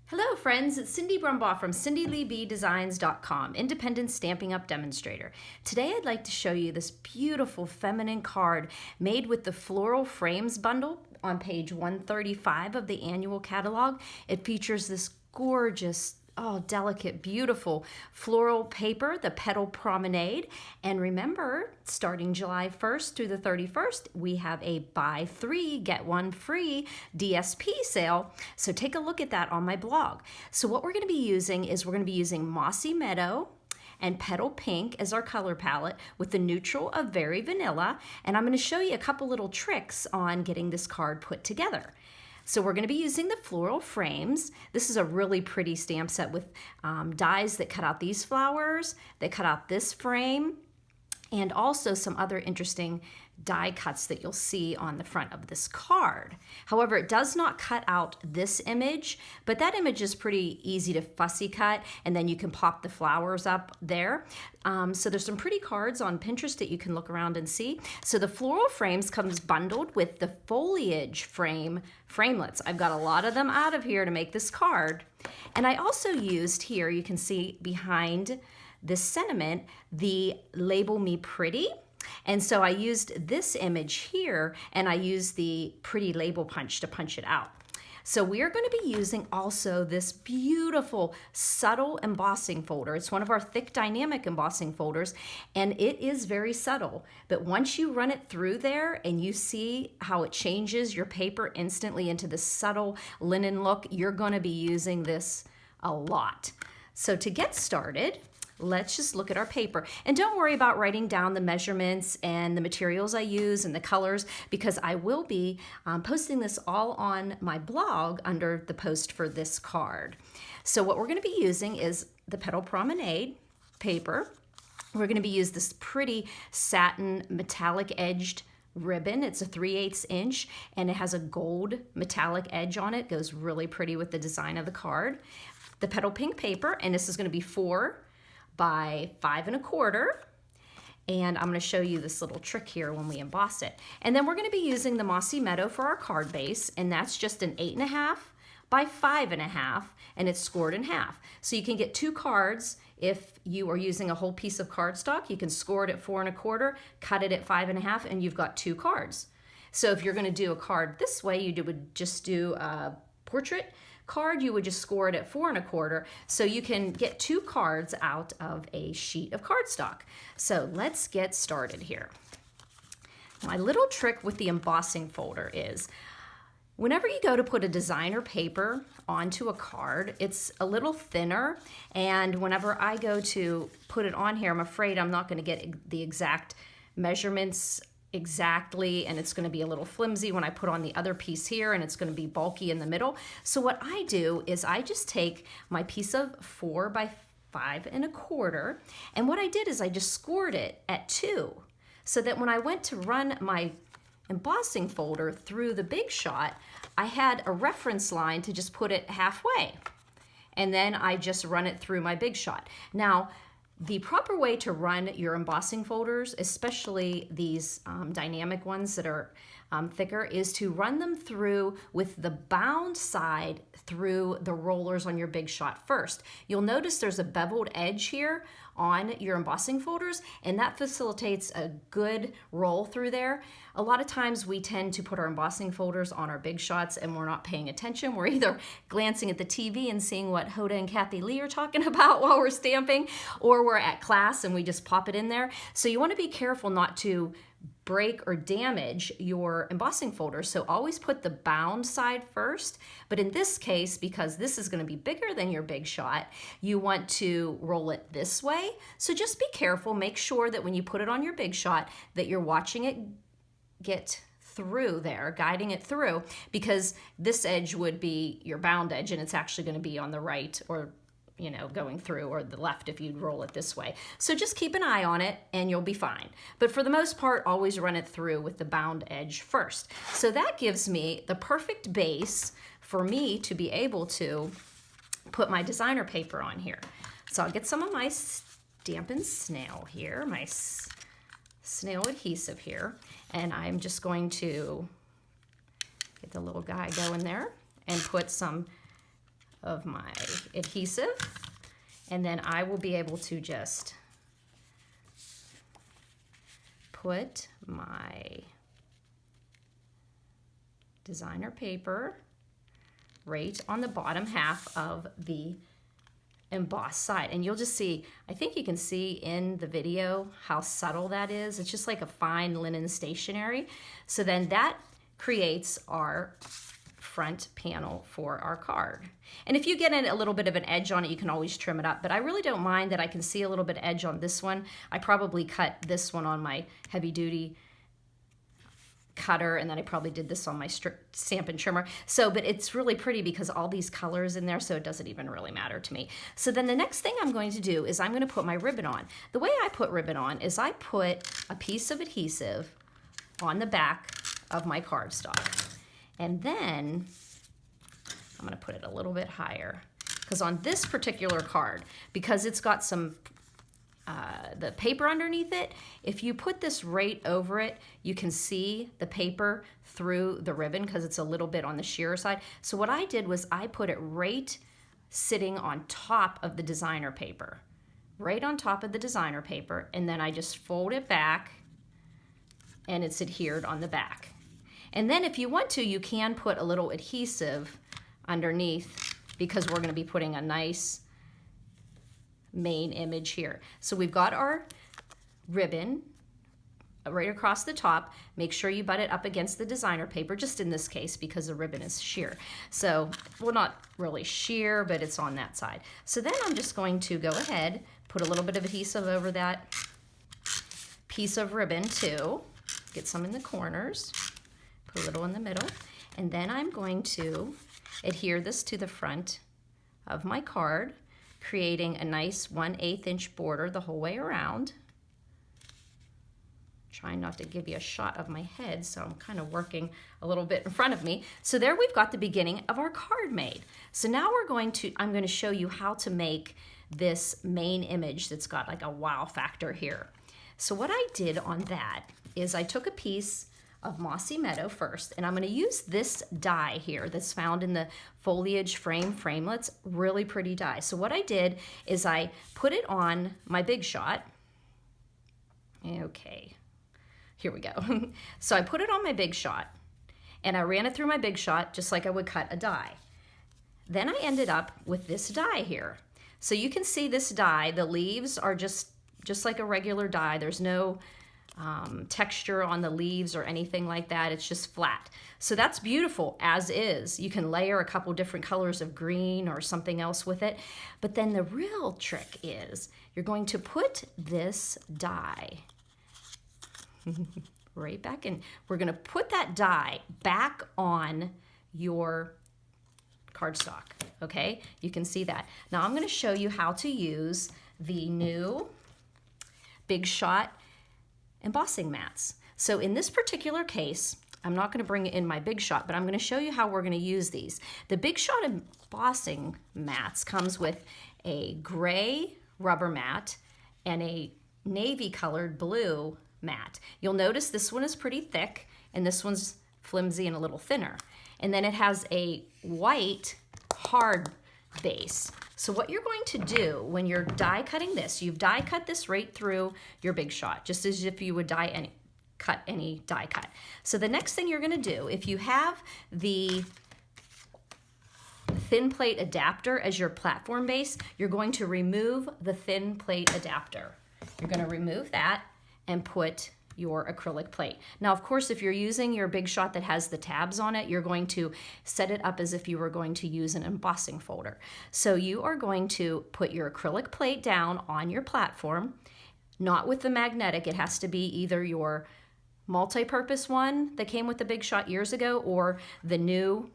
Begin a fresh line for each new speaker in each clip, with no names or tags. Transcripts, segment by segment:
Hello friends, it's Cindy Brumbaugh from CindyLeeBDesigns.com, independent Stampin' Up! Demonstrator. Today I'd like to show you this beautiful feminine card made with the Floral Frames bundle on page 135 of the annual catalog. It features this gorgeous, delicate, beautiful floral paper, the Petal Promenade. And remember, starting July 1st through the 31st, we have a buy 3, get 1 free DSP sale. So take a look at that on my blog. So what we're going to be using is we're going to be using Mossy Meadow and Petal Pink as our color palette with the neutral of Very Vanilla. And I'm going to show you a couple little tricks on getting this card put together. So we're going to be using the Floral Frames. This is a really pretty stamp set with dies that cut out these flowers, that cut out this frame, and also some other interesting die cuts that you'll see on the front of this card. However, it does not cut out this image, but that image is pretty easy to fussy cut, and then you can pop the flowers up there. So there's some pretty cards on Pinterest that you can look around and see. So the Floral Frames comes bundled with the foliage framelets. I've got a lot of them out of here to make this card. And I also used here, you can see behind this sentiment, the Label Me Pretty. And so I used this image here, and I used the pretty label punch to punch it out. So we are going to be using also this beautiful subtle embossing folder. It's one of our thick dynamic embossing folders, and it is very subtle. But once you run it through there and you see how it changes your paper instantly into this subtle linen look, you're going to be using this a lot. So to get started, let's just look at our paper. And don't worry about writing down the measurements and the materials I use and the colors, because I will be posting this all on my blog under the post for this card. So what we're going to be using is the Petal Promenade paper. We're going to be using this pretty satin metallic edged ribbon. It's a 3/8 inch and it has a gold metallic edge on it. It goes really pretty with the design of the card. The Petal Pink paper, and this is going to be 4 by 5 1/4, and I'm going to show you this little trick here when we emboss it. And then we're going to be using the Mossy Meadow for our card base, and that's just an 8 1/2 by 5 1/2, and it's scored in half. So you can get 2 cards if you are using a whole piece of cardstock. You can score it at 4 1/4, cut it at 5 1/2, and you've got 2 cards. So if you're going to do a card this way, you would just do a portrait card, you would just score it at 4 1/4, so you can get 2 cards out of a sheet of cardstock. So let's get started here. My little trick with the embossing folder is whenever you go to put a designer paper onto a card, it's a little thinner, and whenever I go to put it on here, I'm afraid I'm not going to get the exact measurements exactly, and it's going to be a little flimsy when I put on the other piece here, and it's going to be bulky in the middle. So what I do is I just take my piece of 4 by 5 1/4, and what I did is I just scored it at 2, so that when I went to run my embossing folder through the Big Shot, I had a reference line to just put it halfway, and then I just run it through my Big Shot. Now, the proper way to run your embossing folders, especially these dynamic ones that are thicker, is to run them through with the bound side through the rollers on your Big Shot first. You'll notice there's a beveled edge here on your embossing folders, and that facilitates a good roll through there. A lot of times we tend to put our embossing folders on our Big Shots and we're not paying attention. We're either glancing at the TV and seeing what Hoda and Kathy Lee are talking about while we're stamping, or we're at class and we just pop it in there. So you want to be careful not to break or damage your embossing folder. So always put the bound side first. But in this case, because this is going to be bigger than your Big Shot, you want to roll it this way. So just be careful. Make sure that when you put it on your Big Shot that you're watching it get through there, guiding it through, because this edge would be your bound edge and it's actually going to be on the right, or going through, or the left if you roll it this way. So just keep an eye on it and you'll be fine. But for the most part, always run it through with the bound edge first. So that gives me the perfect base for me to be able to put my designer paper on here. So I'll get some of my Stampin' Snail here, my snail adhesive here, and I'm just going to get the little guy going there and put some of my adhesive, and then I will be able to just put my designer paper right on the bottom half of the embossed side. And you'll just see, I think you can see in the video how subtle that is. It's just like a fine linen stationery. So then that creates our front panel for our card. And if you get a little bit of an edge on it, you can always trim it up, but I really don't mind that I can see a little bit of edge on this one. I probably cut this one on my heavy duty cutter, and then I probably did this on my Stampin trimmer. So, but it's really pretty because all these colors in there, so it doesn't even really matter to me. So then the next thing I'm going to do is I'm going to put my ribbon on. The way I put ribbon on is I put a piece of adhesive on the back of my cardstock. And then I'm going to put it a little bit higher because on this particular card, because it's got some the paper underneath it, if you put this right over it, you can see the paper through the ribbon because it's a little bit on the sheer side. So what I did was I put it right sitting on top of the designer paper, right on top of the designer paper, and then I just fold it back and it's adhered on the back. And then if you want to, you can put a little adhesive underneath because we're going to be putting a nice main image here. So we've got our ribbon right across the top. Make sure you butt it up against the designer paper, just in this case because the ribbon is sheer. So, well, not really sheer, but it's on that side. So then I'm just going to go ahead, put a little bit of adhesive over that piece of ribbon too. Get some in the corners, put a little in the middle, and then I'm going to adhere this to the front of my card, creating a nice 1/8 inch border the whole way around. Trying not to give you a shot of my head, so I'm kind of working a little bit in front of me. So there we've got the beginning of our card made. So now I'm going to show you how to make this main image that's got like a wow factor here. So what I did on that is I took a piece of Mossy Meadow first, and I'm going to use this die here that's found in the Foliage Frame Framelits. Really pretty die. So what I did is I put it on my Big Shot. Okay, here we go. So I put it on my Big Shot, and I ran it through my Big Shot just like I would cut a die. Then I ended up with this die here. So you can see this die, the leaves are just like a regular die. There's no texture on the leaves or anything like that. It's just flat. So that's beautiful as is. You can layer a couple different colors of green or something else with it. But then the real trick is you're going to put this die right back in. We're going to put that die back on your cardstock. Okay, you can see that. Now I'm going to show you how to use the new Big Shot embossing mats. So in this particular case, I'm not going to bring in my Big Shot, but I'm going to show you how we're going to use these. The Big Shot embossing mats comes with a gray rubber mat and a navy colored blue mat. You'll notice this one is pretty thick and this one's flimsy and a little thinner. And then it has a white hard base. So what you're going to do when you're die cutting this, you've die cut this right through your Big Shot, just as if you would cut any die cut. So the next thing you're going to do, if you have the thin plate adapter as your platform base, you're going to remove the thin plate adapter. You're going to remove that and put your acrylic plate. Now, of course, if you're using your Big Shot that has the tabs on it, you're going to set it up as if you were going to use an embossing folder. So you are going to put your acrylic plate down on your platform, not with the magnetic. It has to be either your multi-purpose one that came with the Big Shot years ago or the new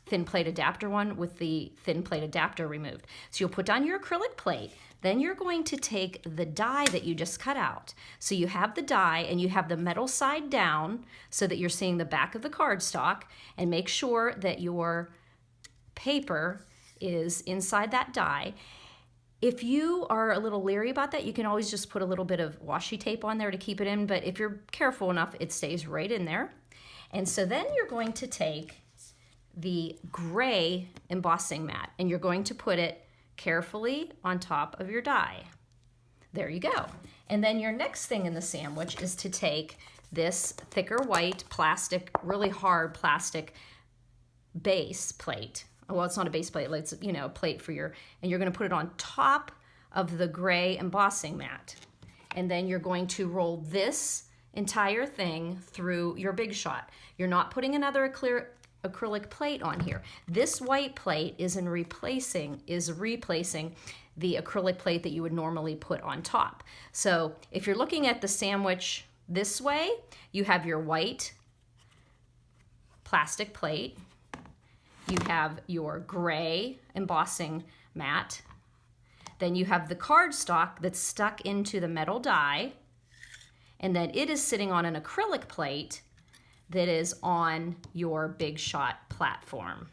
thin plate adapter one with the thin plate adapter removed. So you'll put down your acrylic plate. Then you're going to take the die that you just cut out. So you have the die and you have the metal side down so that you're seeing the back of the cardstock, and make sure that your paper is inside that die. If you are a little leery about that, you can always just put a little bit of washi tape on there to keep it in, but if you're careful enough, it stays right in there. And so then you're going to take the gray embossing mat, and you're going to put it carefully on top of your die. There you go. And then your next thing in the sandwich is to take this thicker white plastic, really hard plastic base plate. Well, it's not a base plate, it's, you know, a plate for your, and you're going to put it on top of the gray embossing mat. And then you're going to roll this entire thing through your Big Shot. You're not putting another acrylic plate on here. This white plate is replacing the acrylic plate that you would normally put on top. So if you're looking at the sandwich this way, you have your white plastic plate, you have your gray embossing mat, then you have the cardstock that's stuck into the metal die, and then it is sitting on an acrylic plate that is on your Big Shot platform.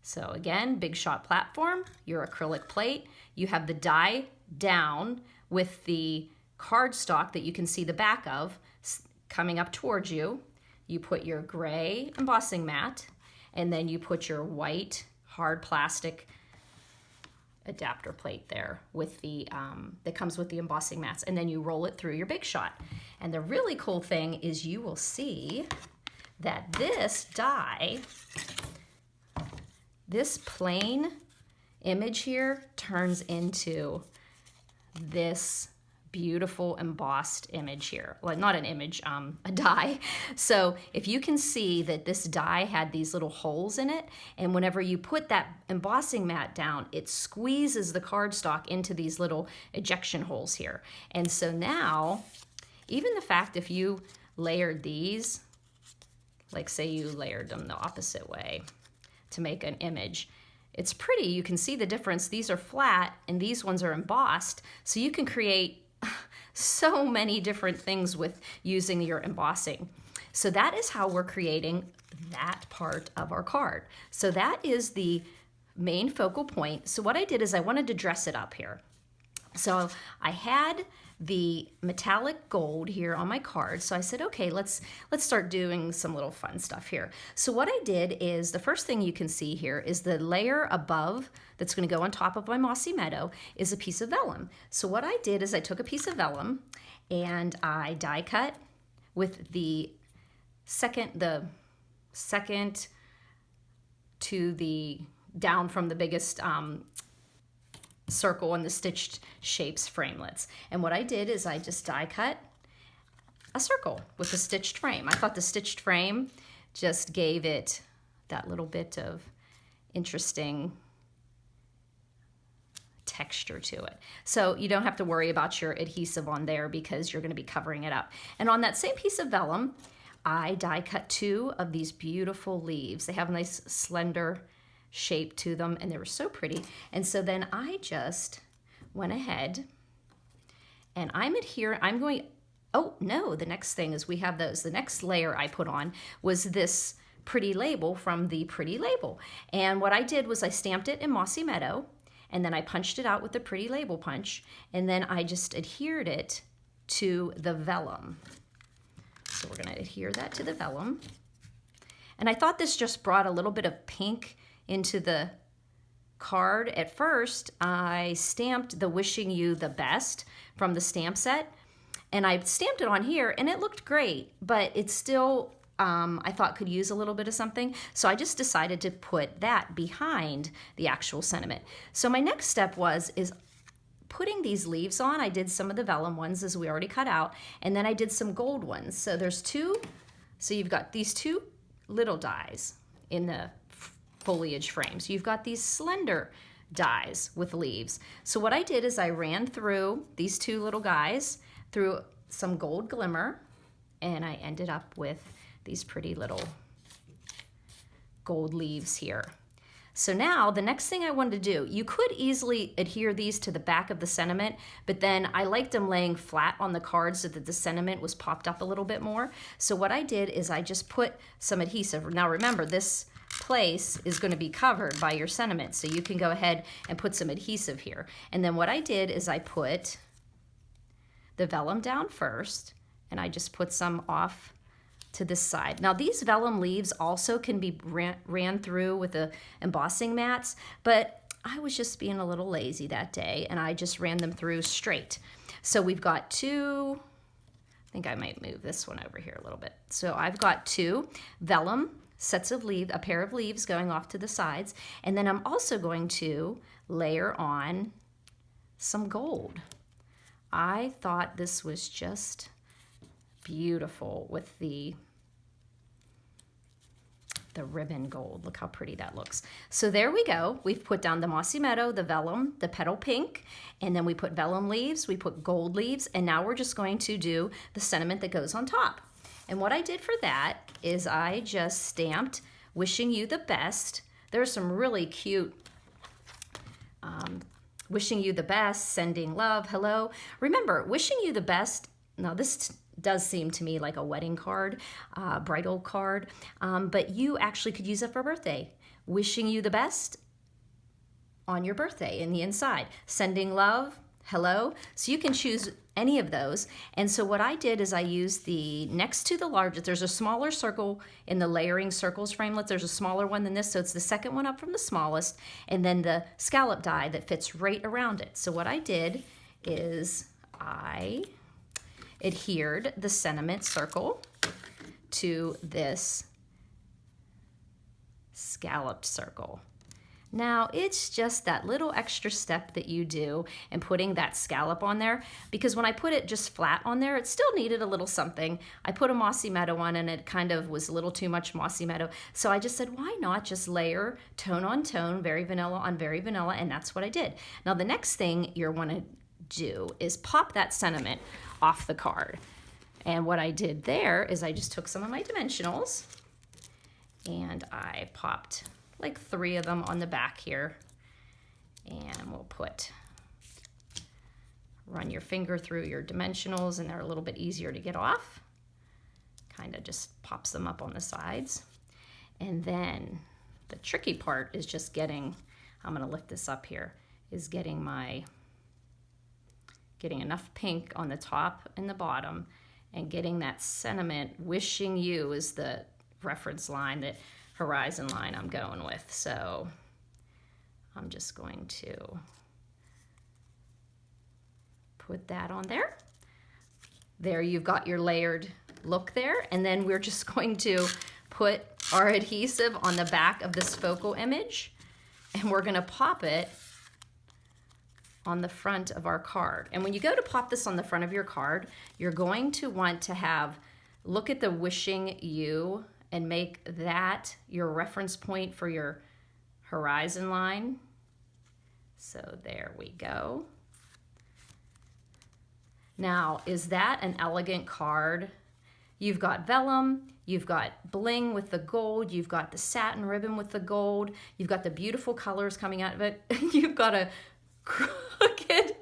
So again, Big Shot platform, your acrylic plate, you have the die down with the cardstock that you can see the back of coming up towards you. You put your gray embossing mat, and then you put your white hard plastic adapter plate there with the that comes with the embossing mats, and then you roll it through your Big Shot. And the really cool thing is you will see that this die, this plain image here, turns into this beautiful embossed image here. Well, not an image, a die. So if you can see that this die had these little holes in it, and whenever you put that embossing mat down, it squeezes the cardstock into these little ejection holes here. And so now, even the fact if you layered these, like say you layered them the opposite way to make an image, it's pretty. You can see the difference. These are flat and these ones are embossed. So you can create so many different things with using your embossing. So that is how we're creating that part of our card. So that is the main focal point. So what I did is I wanted to dress it up here. So I had the metallic gold here on my card. So I said, okay, let's start doing some little fun stuff here. So what I did is, the first thing you can see here is the layer above that's going to go on top of my mossy meadow is a piece of vellum. So what I did is I took a piece of vellum and I die cut with the second to the down from the biggest circle and the stitched shapes framelets. And what I did is I just die cut a circle with the stitched frame. I thought the stitched frame just gave it that little bit of interesting texture to it. So you don't have to worry about your adhesive on there because you're going to be covering it up. And on that same piece of vellum, I die cut 2 of these beautiful leaves. They have a nice slender shape to them, and they were so pretty. And so then I just went ahead and oh no, the next thing is we have those. The next layer I put on was this pretty label from the Pretty Label. And what I did was I stamped it in Mossy Meadow, and then I punched it out with the Pretty Label punch, and then I just adhered it to the vellum. So we're gonna adhere that to the vellum. And I thought this just brought a little bit of pink into the card. At first, I stamped the Wishing You the Best from the stamp set, and I stamped it on here, and it looked great, but it still, I thought could use a little bit of something, so I just decided to put that behind the actual sentiment. So my next step is putting these leaves on. I did some of the vellum ones as we already cut out, and then I did some gold ones. So there's 2, so you've got these 2 little dies in the foliage frames. You've got these slender dies with leaves. So what I did is I ran through these 2 little guys through some gold glimmer, and I ended up with these pretty little gold leaves here. So now the next thing I wanted to do, you could easily adhere these to the back of the sentiment, but then I liked them laying flat on the card so that the sentiment was popped up a little bit more. So what I did is I just put some adhesive. Now remember, this place is going to be covered by your sentiment, so you can go ahead and put some adhesive here. And then what I did is I put the vellum down first, and I just put some off to this side. Now these vellum leaves also can be ran through with the embossing mats, but I was just being a little lazy that day and I just ran them through straight. So we've got two, I think I might move this one over here a little bit. So I've got two vellum sets of leaves, a pair of leaves going off to the sides, and then I'm also going to layer on some gold. I thought this was just beautiful with the ribbon gold. Look how pretty that looks. So there we go. We've put down the mossy meadow, the vellum, the petal pink, and then we put vellum leaves, we put gold leaves, and now we're just going to do the sentiment that goes on top. And what I did for that is I just stamped wishing you the best. There's some really cute wishing you the best, sending love, hello. Remember, wishing you the best, now this does seem to me like a wedding card, bridal card, but you actually could use it for birthday. Wishing you the best on your birthday in the inside. Sending love, hello. So you can choose any of those. And so what I did is I used the next to the largest, there's a smaller circle in the layering circles framelit. There's a smaller one than this, so it's the second one up from the smallest, and then the scallop die that fits right around it. So what I did is I adhered the sentiment circle to this scalloped circle. Now it's just that little extra step that you do and putting that scallop on there, because when I put it just flat on there, it still needed a little something. I put a mossy meadow on and it kind of was a little too much mossy meadow. So I just said, why not just layer tone on tone, very vanilla on very vanilla, and that's what I did. Now the next thing you want to do is pop that sentiment off the card. And what I did there is I just took some of my dimensionals and I popped like 3 of them on the back here, and we'll run your finger through your dimensionals, and they're a little bit easier to get off. Kind of just pops them up on the sides. And then the tricky part is just getting, I'm gonna lift this up here, is getting enough pink on the top and the bottom, and getting that sentiment, wishing you is the reference line, that horizon line I'm going with. So I'm just going to put that on there. There you've got your layered look there, and then we're just going to put our adhesive on the back of this focal image, and we're gonna pop it on the front of our card. And when you go to pop this on the front of your card, you're going to want to look at the wishing you and make that your reference point for your horizon line. So there we go. Now, is that an elegant card? You've got vellum, you've got bling with the gold, you've got the satin ribbon with the gold, you've got the beautiful colors coming out of it, you've got a crooked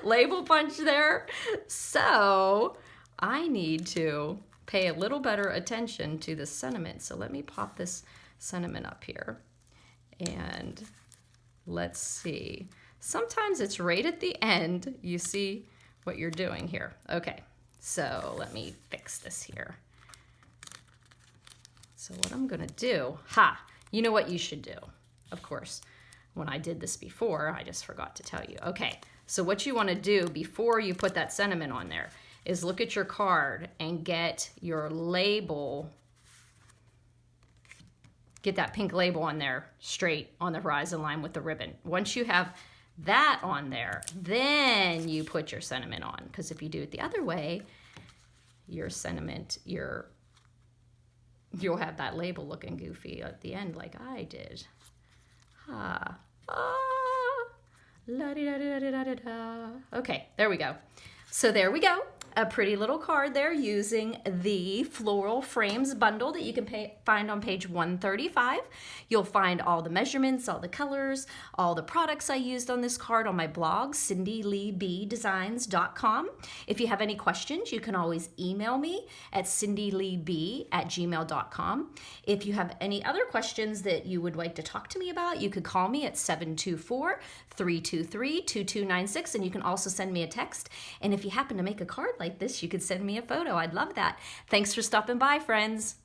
label punch there. So I need to pay a little better attention to the sentiment. So let me pop this sentiment up here and let's see. Sometimes it's right at the end. You see what you're doing here. Okay, so let me fix this here. So what I'm gonna do, you know what you should do. Of course, when I did this before, I just forgot to tell you. Okay, so what you wanna do before you put that sentiment on there is look at your card and get your label, get that pink label on there straight on the horizon line with the ribbon. Once you have that on there, then you put your sentiment on, because if you do it the other way, your sentiment, you'll have that label looking goofy at the end like I did. Okay, there we go. So there we go. A pretty little card there using the Floral Frames bundle that you can find on page 135. You'll find all the measurements, all the colors, all the products I used on this card on my blog, cindyleeBdesigns.com. If you have any questions, you can always email me at cindyleeb@gmail.com. If you have any other questions that you would like to talk to me about, you could call me at 724-323-2296, and you can also send me a text. And if you happen to make a card like this, you could send me a photo. I'd love that. Thanks for stopping by, friends.